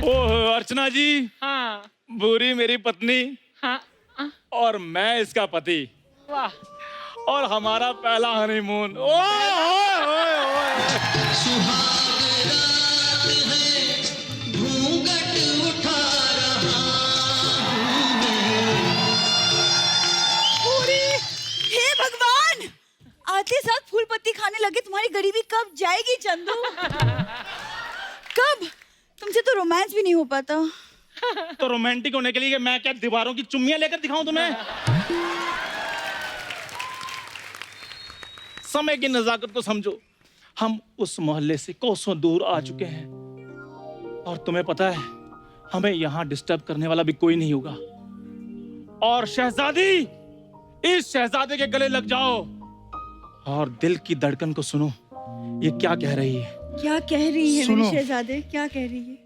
ओह अर्चना जी, हाँ बुरी मेरी पत्नी हाँ और मैं इसका पति, वाह। और हमारा पहला हनीमून। ओए ओए ओए। पूरी, हे भगवान, आते साथ फूल पत्ती खाने लगे। तुम्हारी गरीबी कब जाएगी चंदू? कब? तुमसे तो रोमांस भी नहीं हो पाता। तो रोमांटिक होने के लिए मैं क्या दीवारों की चुम्मियां लेकर दिखाऊं तुम्हें? समय की नजाकत को समझो। हम उस मोहल्ले से कोसों दूर आ चुके हैं, और तुम्हें पता है हमें यहाँ डिस्टर्ब करने वाला भी कोई नहीं होगा। और शहजादी, इस शहजादे के गले लग जाओ और दिल की धड़कन को सुनो। ये क्या कह रही है? क्या कह रही है सुनो। मेरी शहजादे, क्या कह रही है?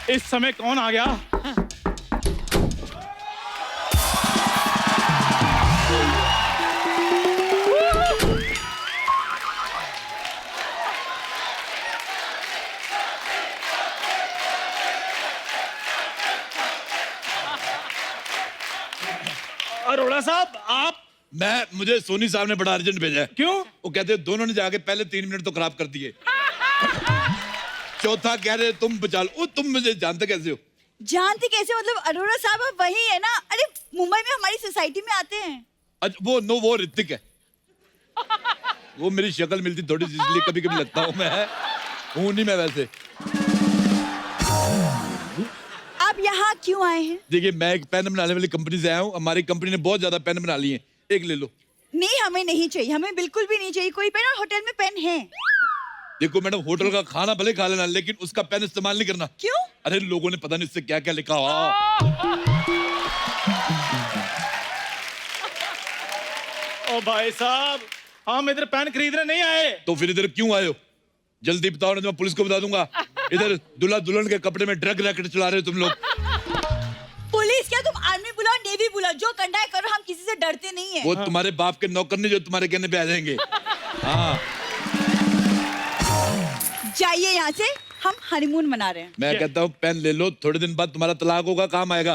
इस समय कौन आ गया? अरोड़ा साहब, आप? मुझे सोनी साहब ने बड़ा अर्जेंट भेजा है। क्यों? वो कहते हैं दोनों ने जाके पहले 3 मिनट तो खराब कर दिए। चौथा कह रहे तुम बचा लो। तुम मुझे जानते कैसे हो? जानती कैसे मतलब? अरोड़ा साहब आप वही है ना? अरे मुंबई में हमारी सोसाइटी में आते हैं। अच्छा वो ऋतिक है। वो मेरी शक्ल मिलती थोड़ी सी, इसलिए कभी कभी लगता हूँ मैं हूँ नहीं मैं वैसे। आप यहाँ क्यों आए हैं? देखिए, मैं एक पेन बनाने वाली कंपनी से आया हूँ। हमारी कंपनी ने बहुत ज्यादा पेन बना लिए हैं, एक ले लो। नहीं, हमें नहीं चाहिए, हमें बिल्कुल भी नहीं चाहिए कोई पेन। और होटल में पेन है। देखो मैडम, होटल का खाना भले खा लेना, लेकिन उसका पेन इस्तेमाल नहीं करना। क्यों? अरे लोगों ने पता नहीं इससे क्या क्या लिखा हुआ। ओ भाई साहब, हम इधर पेन खरीदने नहीं आए। तो फिर इधर क्यों आए हो? जल्दी बताओ, नहीं तो मैं पुलिस को बता दूंगा। इधर दूल्हा दुल्हन के कपड़े में ड्रग रैकेट चला रहे हो तुम लोग। पुलिस क्या? तुम आर्मी बुलाओ, नेवी बुलाओ, जो करना है करो, हम किसी से डरते नहीं है। वो तुम्हारे बाप के नौकर नहीं जो तुम्हारे कहने पे आ जाएंगे। हाँ, जाइए यहाँ से, हम हनीमून मना रहे हैं। मैं कहता हूँ पेन ले लो, थोड़े दिन बाद तुम्हारा तलाक होगा, काम आएगा।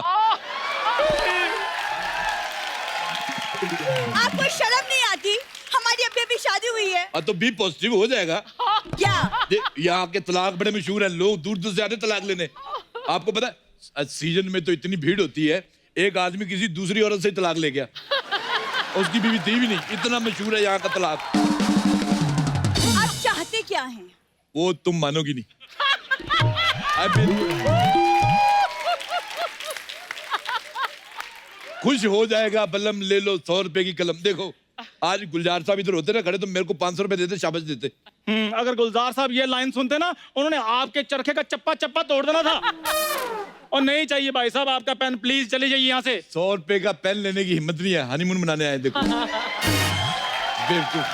आपको शर्म नहीं आती? हमारी अभी अभी शादी हुई है। तो बी पॉजिटिव हो जाएगा। क्या? यहाँ के तलाक बड़े मशहूर हैं, लोग दूर दूर से आते तलाक लेने। आपको पता है सीजन में तो इतनी भीड़ होती है, एक आदमी किसी दूसरी औरत से तलाक ले गया, उसकी बीवी थी भी नहीं। इतना मशहूर है यहाँ का तलाक। आप चाहते क्या हैं? वो तुम मानोगी नहीं। खुश हो जाएगा बलम, ले लो 100 रुपए की कलम। देखो आज गुलजार साहब इधर होते ना खड़े, तो मेरे को 500 रुपए देते, शाबाश देते। अगर गुलजार साहब ये लाइन सुनते ना, उन्होंने आपके चरखे का चप्पा चप्पा तोड़ देना था। और नहीं चाहिए भाई साहब आपका पेन, प्लीज चले जाइए यहाँ से। 100 रुपए का पेन लेने की हिम्मत नहीं है, हनीमून मनाने आए। देखो बेवकूफ।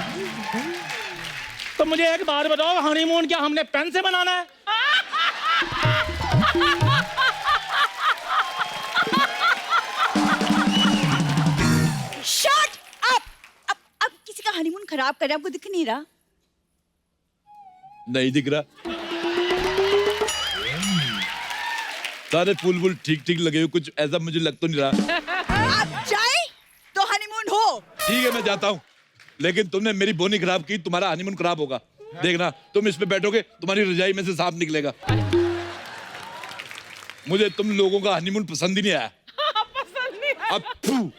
तो मुझे एक बात बताओ, हनीमून क्या हमने पेन से बनाना है? Shut up! अब किसी का हनीमून खराब कर रहे हैं, आपको दिख नहीं रहा? नहीं दिख रहा। सारे फूल वूल ठीक ठीक लगे हुए, कुछ ऐसा मुझे लग तो नहीं रहा। आप जाए तो हनीमून हो। ठीक है मैं जाता हूँ, लेकिन तुमने मेरी बोनी खराब की, तुम्हारा हनीमून खराब होगा। देखना तुम इस पे बैठोगे, तुम्हारी रजाई में से सांप निकलेगा। मुझे तुम लोगों का हनीमून पसंद ही नहीं आया। पसंद नहीं है। अब फू।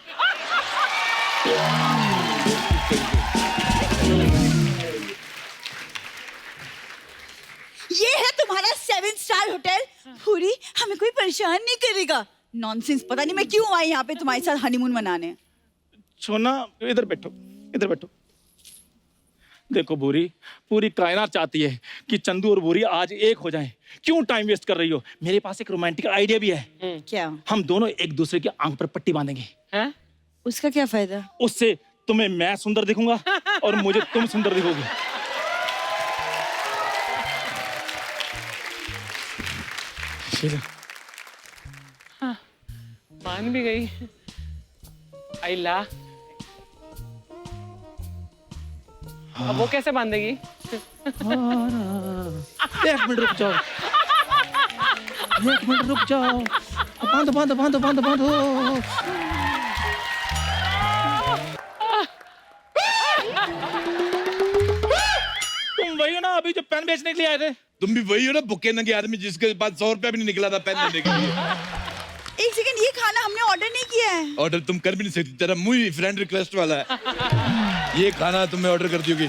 ये है तुम्हारा 7 स्टार होटल? पूरी, हमें कोई परेशान नहीं करेगा। नॉनसेंस, पता नहीं मैं क्यों आई यहाँ पे तुम्हारे साथ हनीमून मनाने। छोना, इधर बैठो, इधर बैठो। देखो भूरी, पूरी कायनात चाहती है कि चंदू और भूरी आज एक हो जाएं। क्यों टाइम वेस्ट कर रही हो? मेरे पास एक रोमांटिक आइडिया भी है। क्या? हम दोनों एक दूसरे की आंख पर पट्टी बांधेंगे। हैं? उसका क्या फायदा? उससे तुम्हें मैं सुंदर दिखूंगा और मुझे तुम सुंदर दिखोगी। हाँ, मान भी गई। आइला। अब वो कैसे बांधेगी? एक मिनट रुक जाओ, एक मिनट रुक जाओ, बांधो बांधो बांधो बांधो बांधो। तुम वही हो ना अभी जो पेन बेचने के लिए आए थे? तुम भी वही हो ना भुक्के नंगे आदमी जिसके पास 100 रुपया भी नहीं निकला था पेन लेने के लिए। एक सेकंड, ये खाना हमने ऑर्डर नहीं किया है। ऑर्डर तुम कर भी नहीं सकती, तेरा मुंह ही फ्रेंड रिक्वेस्ट वाला है। ये खाना तुम्हें ऑर्डर कर दी होगी।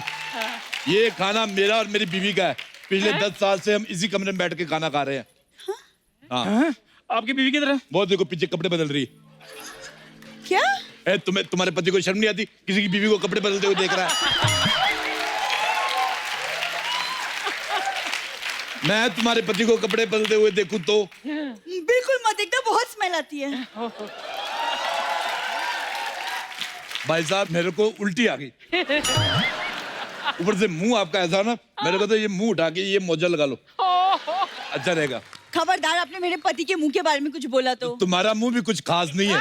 ये खाना मेरा और मेरी बीवी का है। पिछले 10 साल से हम इसी कमरे में बैठ के खाना खा रहे हैं। हाँ। आपकी बीवी किधर है? बहुत देखो पीछे कपड़े बदल रही है। क्या? तुम्हें तुम्हारे पति को शर्म नहीं आती? किसी की बीवी को कपड़े बदलते हुए देख रहा है। मैं तुम्हारे पति को कपड़े बदलते हुए देखूं तो? बिल्कुल मत देखना, बहुत स्मेल आती है। भाई साहब मेरे को उल्टी आ गई। ऊपर से मुंह आपका ऐसा ना, मेरे को तो ये मुंह उठा के ये मोजा लगा लो, अच्छा रहेगा। खबरदार आपने मेरे पति के मुंह के बारे में कुछ बोला तो। तुम्हारा मुंह भी कुछ खास नहीं है।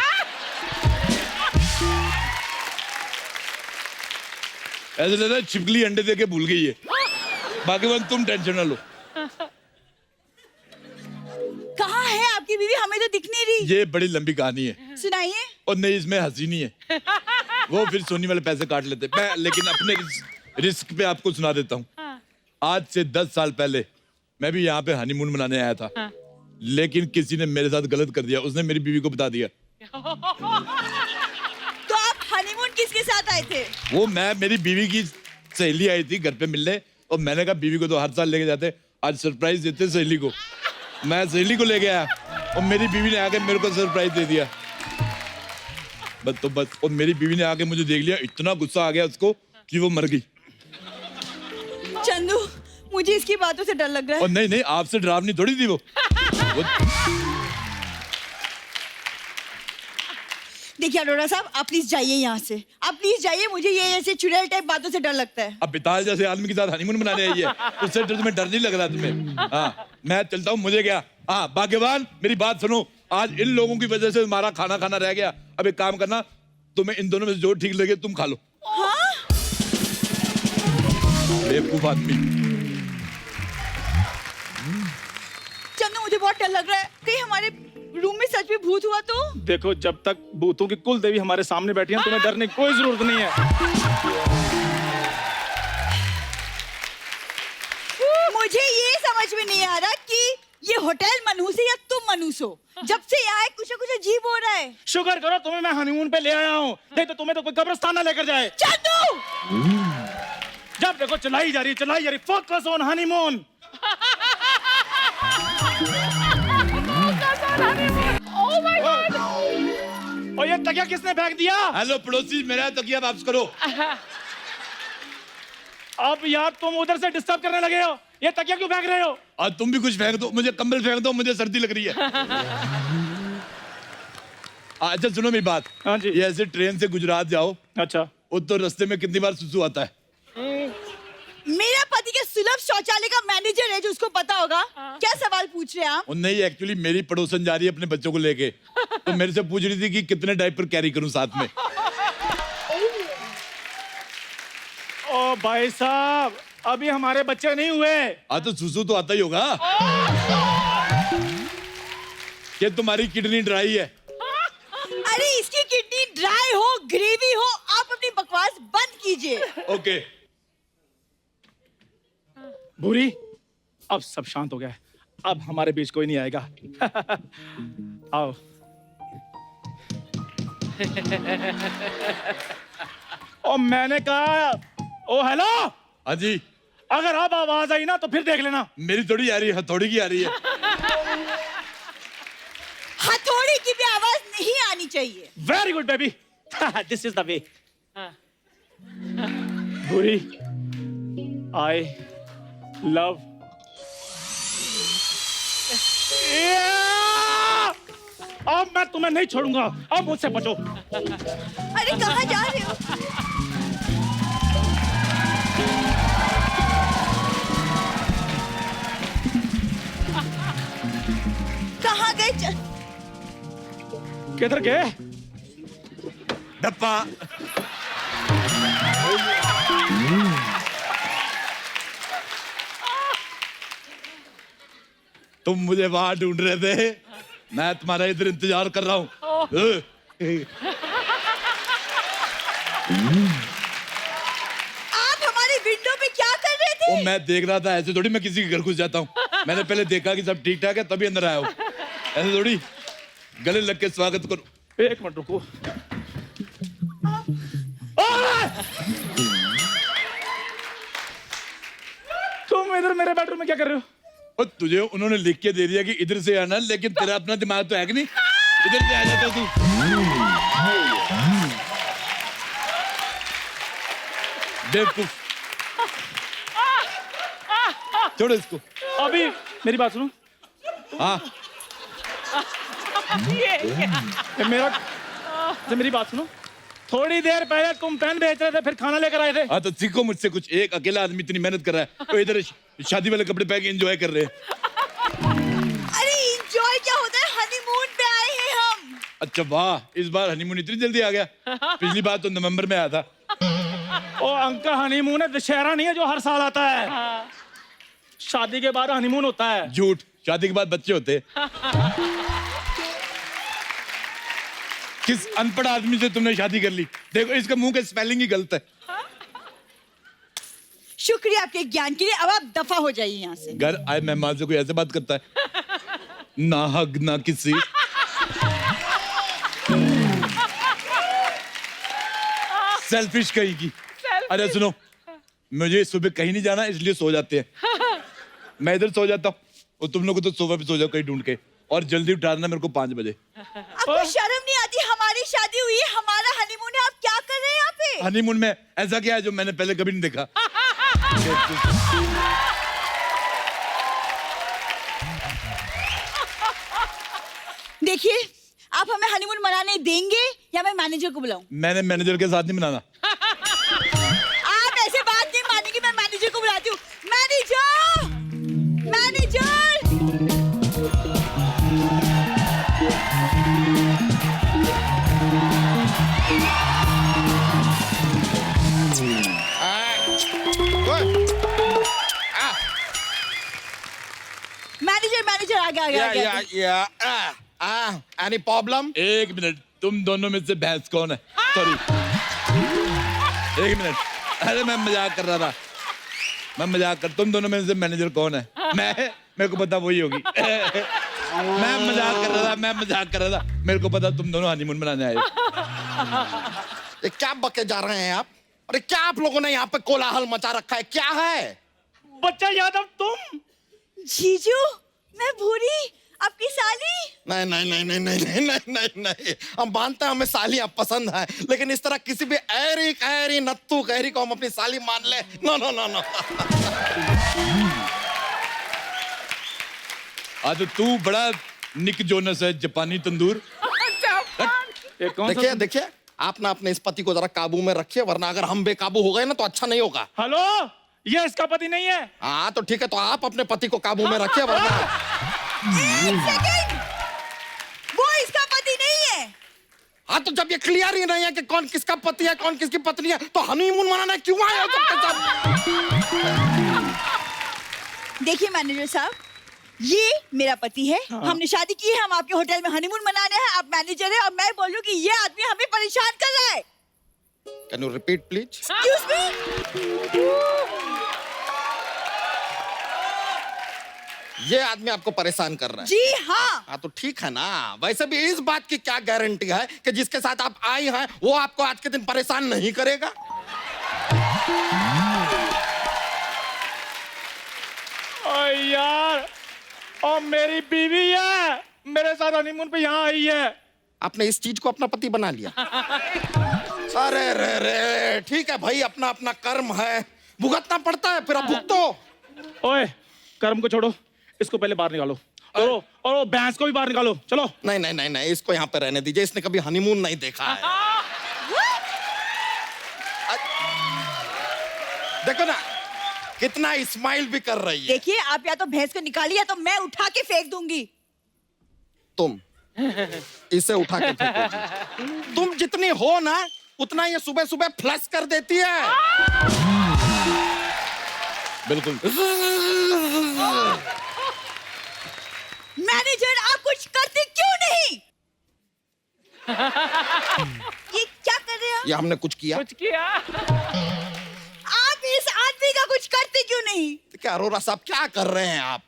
ऐसे लग रहा है छिपकली अंडे देके भूल गई है। बाकी बात तुम टेंशन ना लो। कहाँ है आपकी बीवी? हमें तो दिख नहीं रही। ये बड़ी लंबी कहानी है। सुनाइए। और नहीं, इसमें हंसी नहीं है। वो फिर सोनी वाले पैसे काट लेते। मैं लेकिन अपने रिस्क पे आपको सुना देता हूँ। आज से 10 साल पहले मैं भी यहाँ पे हनीमून मनाने आया था। लेकिन किसी ने मेरे साथ गलत कर दिया। उसने मेरी बीवी को बता दिया। तो आप हनीमून किसके साथ आए थे? वो मैं, मेरी बीवी की सहेली आई थी घर पे मिलने। और मैंने कहा बीवी को तो हर साल लेके जाते, आज सरप्राइज देते सहेली को। मैं सहेली को ले गया और मेरी बीवी ने आके मेरे को सरप्राइज दे दिया। बस। और मेरी बीवी ने आके मुझे देख लिया, इतना गुस्सा आ गया उसको कि वो मर गई। चंदू, मुझे इसकी बातों से डर लग रहा और है। नहीं, आपसे डरावनी थोड़ी थी वो। देखिए अरोड़ा साहब, आप प्लीज जाइए यहाँ से। आप प्लीज जाइए, मुझे ये ऐसे चुड़ैल टाइप बातों से डर लगता है। अब बिताल जैसे आदमी के साथ हनीमून मनाने आई है, उससे तुम्हें डर नहीं लग रहा तुम्हें? हाँ, मैं चलता हूँ, मुझे क्या। हाँ भाग्यवान, मेरी बात सुनो। आज इन लोगों की वजह से हमारा खाना खाना रह गया। अब एक काम करना, तुम्हें इन दोनों में से जो ठीक लगे तुम खा लो। हाँ? बेवकूफ आदमी। चंदू, मुझे बहुत डर लग रहा है। कहीं हमारे रूम में सच में भूत हुआ तो? देखो, जब तक भूतों की कुल देवी हमारे सामने बैठी हैं, तुम्हें डरने की कोई जरूरत नहीं है। मुझे ये समझ में नहीं आ रहा कि ये होटल मनहूस है या तुम मनहूस हो। जब से यहाँ कुछ ना कुछ अजीब हो रहा है। शुक्र करो तुम्हें मैं हनीमून पे ले आया हूँ, नहीं तो तुम्हें तो कोई कब्रिस्तान ना लेकर जाए। चंदू! जब देखो चलाई जा रही। Focus on honeymoon. Oh my God! और ये तकिया किसने फेंक दिया? हेलो पड़ोसी, मेरा तकिया वापस करो। अब यार तुम उधर से डिस्टर्ब करने लगे हो। ये तकिया क्यों फेंक रहे हो? और तुम भी कुछ फेंक दो, मुझे कंबल फेंक दो, मुझे सर्दी लग रही है। अच्छा सुनो मेरी बात। हाँ जी। ये ऐसे ट्रेन से गुजरात जाओ, अच्छा। वो तो रास्ते में कितनी बार सुसु आता है? मेरा पति के सुलभ शौचालय का मैनेजर है, जो उसको पता होगा। क्या सवाल पूछ रहे हैं आप? और नहीं, एक्चुअली मेरी पड़ोसन जा रही है अपने बच्चों को लेके, तो मेरे से पूछ रही थी कि कितने डायपर कैरी करूं साथ में। ओ भाई साहब, अभी हमारे बच्चे नहीं हुए। तो सुसु तो आता ही होगा। कि तुम्हारी किडनी ड्राई है? अरे इसकी किडनी ड्राई हो, ग्रेवी हो, आप अपनी बकवास बंद कीजिए। ओके। भूरी, अब सब शांत हो गया है। अब हमारे बीच कोई नहीं आएगा। आओ। ओ मैंने कहा, ओ हेलो। हाँ जी। अगर अब आवाज आई ना तो फिर देख लेना। मेरी थोड़ी आ रही है, हथौड़ी की आ रही है। हथौड़ी की भी आवाज नहीं आनी चाहिए। Very good baby, this is the way. भूरी, आई लव। अब मैं तुम्हें नहीं छोड़ूंगा। अब मुझसे बचो। अरे कहाँ जा रहे हो? कहाँ गए? किधर गए? डप्पा। तुम मुझे वहां ढूंढ रहे थे, मैं तुम्हारा इधर इंतजार कर रहा हूँ। आप हमारी विंडो पे क्या कर रहे थे? वो मैं देख रहा था, ऐसे थोड़ी मैं किसी के घर घुस जाता हूँ। मैंने पहले देखा कि सब ठीक ठाक है तभी अंदर आया हूँ। ऐसे थोड़ी गले लग के स्वागत करो। एक मिनट रुको। तुम इधर मेरे बेडरूम में क्या कर रहे हो? और तुझे उन्होंने लिख के दे दिया कि इधर से आना, लेकिन तेरा अपना दिमाग तो है कि नहीं, इधर से आ जाता तू। बेवकूफ, छोड़ो इसको। अभी मेरी बात सुनो। हाँ ये मेरी बात सुनो। थोड़ी देर पहले तुम पेन बेच रहे थे, फिर खाना लेकर आए थे। हाँ तो सीखो मुझसे कुछ। एक अकेला आदमी इतनी मेहनत कर रहा है, तो इधर शादी वाले कपड़े पहन के एंजॉय कर रहे हैं। अरे एंजॉय क्या होता है? हनीमून पे आए हैं हम। अच्छा वाह, इस बार हनीमून इतनी जल्दी आ गया। पिछली बार तो नवंबर में आया था। ओ अंकल, हनीमून है, दशहरा नहीं है जो हर साल आता है। शादी के बाद हनीमून होता है। झूठ, शादी के बाद बच्चे होते हैं। किस अनपढ़ आदमी से तुमने शादी कर ली? देखो इसका मुंह का स्पेलिंग ही गलत है। शुक्रिया आपके ज्ञान के लिए। अब आप दफा हो जाइए यहाँ से। घर आए मेहमान से कोई ऐसे बात करता है? ना हक ना किसी। सेल्फिश कहीं की। अरे सुनो, मुझे सुबह कहीं नहीं जाना, इसलिए सो जाते हैं। मैं इधर सो जाता हूँ और तुम लोग तो सोफा पे सो जाओ कहीं ढूंढ के, और जल्दी उठाना मेरे को 5 बजे। आपको शर्म नहीं आती? हमारी शादी हुई है, हमारा हनीमून है, आप क्या कर रहे हैं यहाँ पे? हनीमून में ऐसा क्या है जो मैंने पहले कभी नहीं देखा? देखिए, आप हमें हनीमून मनाने देंगे या मैं मैनेजर को बुलाऊं? मैंने मैनेजर के साथ नहीं बनाना। आप ऐसे बात नहीं मानेंगे, मैं मैनेजर को बुलाती हूँ। Manager, manager. मैनेजर मैनेजर आगे आगे आगे। Any problem? एक मिनट, तुम दोनों में से भैंस कौन है? सॉरी, एक मिनट। अरे मैं मजाक कर रहा था, मैं मजाक कर। तुम दोनों में से मैनेजर कौन है? मेरे को पता वही होगी। मैं मजाक कर रहा था। मेरे को पता तुम दोनों हनीमून मनाने आए हो। ये क्या बके जा रहे हैं आप? अरे क्या आप लोगों ने यहाँ पे कोलाहल मचा रखा है? क्या है? बच्चा यादव तुम? जीजू, मैं भूरी, आपकी साली। नहीं नहीं नहीं नहीं नहीं नहीं नहीं नहीं नहीं, हम मानते हैं हमें सालियां पसंद है, लेकिन इस तरह किसी भी ऐरी कैरी नत्थू कहरी को हम अपनी साली मान ले? No no no no. आज तो तू बड़ा निक जोनस है, जापानी तंदूर। ये कौन सा? देखिए देखिए, आप ना अपने इस पति को जरा काबू में रखिए, वरना अगर हम बेकाबू हो गए ना तो अच्छा नहीं होगा। हेलो, ये इसका पति नहीं है। हाँ तो ठीक है, तो आप अपने पति को काबू में रखिए, वरना। एक सेकंड, वो इसका पति नहीं है। हाँ तो जब ये क्लियर ही नहीं है कि कौन किसका पति है कौन किसकी पत्नी है, तो हनीमून मनाने क्यों आए हो सबके सब? देखिए मैनेजर साहब, ये मेरा पति है। हमने शादी की है, हम आपके होटल में हनीमून मनाने हैं। आप मैनेजर हैं और मैं बोल रही हूँ कि ये आदमी हमें परेशान कर रहा है। Can you repeat please? Excuse me. ये आदमी आपको परेशान कर रहा है? जी हाँ। हाँ तो ठीक है ना। वैसे भी इस बात की क्या गारंटी है कि जिसके साथ आप आई हैं वो आपको आज के दिन परेशान नहीं करेगा? ओ यार, और मेरी बीवी है, मेरे साथ हनीमून पे यहाँ आई है। आपने इस चीज को अपना पति बना लिया? अरे रे रे, ठीक है भाई, अपना अपना कर्म है, भुगतना पड़ता है, फिर अब भुगतो। ओए, कर्म को छोड़ो, इसको पहले बाहर निकालो। और वो भैंस को भी बाहर निकालो, चलो। नहीं नहीं नहीं नहीं, इसको यहाँ पे रहने दीजिए, इसने कभी हनीमून नहीं देखा है। देखो ना कितना स्माइल भी कर रही है। देखिए, आप या तो भैंस को निकालिए या तो मैं उठा के फेंक दूंगी। तुम इसे उठा के फेंकोगी। तुम जितनी हो ना उतना ये सुबह सुबह फ्लश कर देती है। बिल्कुल। मैनेजर आप कुछ करते क्यों नहीं? ये क्या कर रहे हो? ये हमने कुछ किया? कुछ किया? आप इस आदमी का कुछ करते क्यों नहीं? क्या अरोरा साहब क्या कर रहे हैं आप?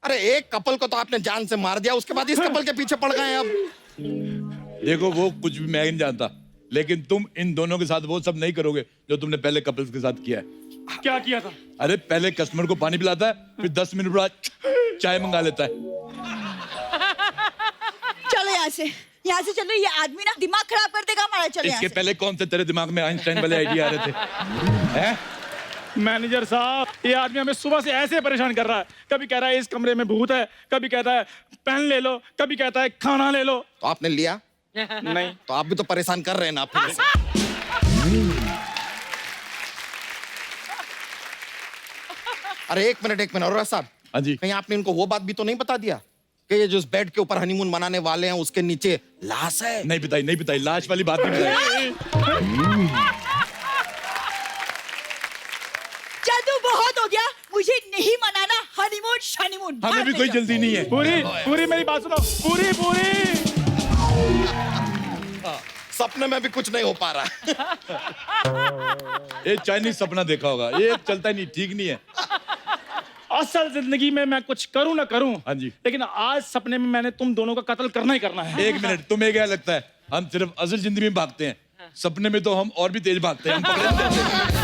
अरे एक कपल को तो आपने जान से मार दिया, उसके बाद इस कपल के पीछे पड़ गए हैं अब। देखो वो कुछ भी मैं नहीं जानता, लेकिन तुम इन दोनों के साथ वो सब नहीं करोगे जो तुमने पहले कपल्स के साथ किया है। क्या किया था? अरे पहले कस्टमर को पानी पिलाता है, फिर 10 मिनट बाद चाय मंगा लेता है। चलो यहाँ से चलो, ये आदमी ना दिमाग खराब कर देगा हमारा। चलो यहाँ इसके से। पहले कौन से तेरे दिमाग में आइंस्टाइन वाले आइडिया आ रहे थे? हैं? मैनेजर साहब, ये आदमी हमें सुबह से ऐसे परेशान कर रहा है। कभी कह रहा है इस कमरे में भूत है, कभी कहता है पेन ले लो, कभी कहता है खाना ले लो। तो आपने लिया? नहीं। तो आप भी तो परेशान कर रहे हैं ना फिर से। अरे एक मिनट अरोरा साहब, हाँ जी। कहीं आपने इनको वो बात भी तो नहीं बता दिया कि ये जो इस बेड के ऊपर हनीमून मनाने वाले हैं उसके नीचे लाश है? नहीं बताई, लाश वाली बात नहीं बताई। जादू बहुत हो गया, मुझे नहीं मनाना हनीमून शनीमून। हमें भी कोई जल्दी नहीं है। पूरी मेरी बात सुनो, पूरी। सपने में भी कुछ नहीं हो पा रहा। ये चाइनीज सपना देखा होगा, ये चलता ही नहीं, ठीक नहीं है। असल जिंदगी में मैं कुछ करूं ना करूं, हाँ जी। लेकिन आज सपने में मैंने तुम दोनों का कत्ल करना ही करना है। एक मिनट, तुम्हें क्या लगता है हम सिर्फ असल जिंदगी में भागते हैं? सपने में तो हम और भी तेज भागते हैं, हम पकड़े नहीं जाते।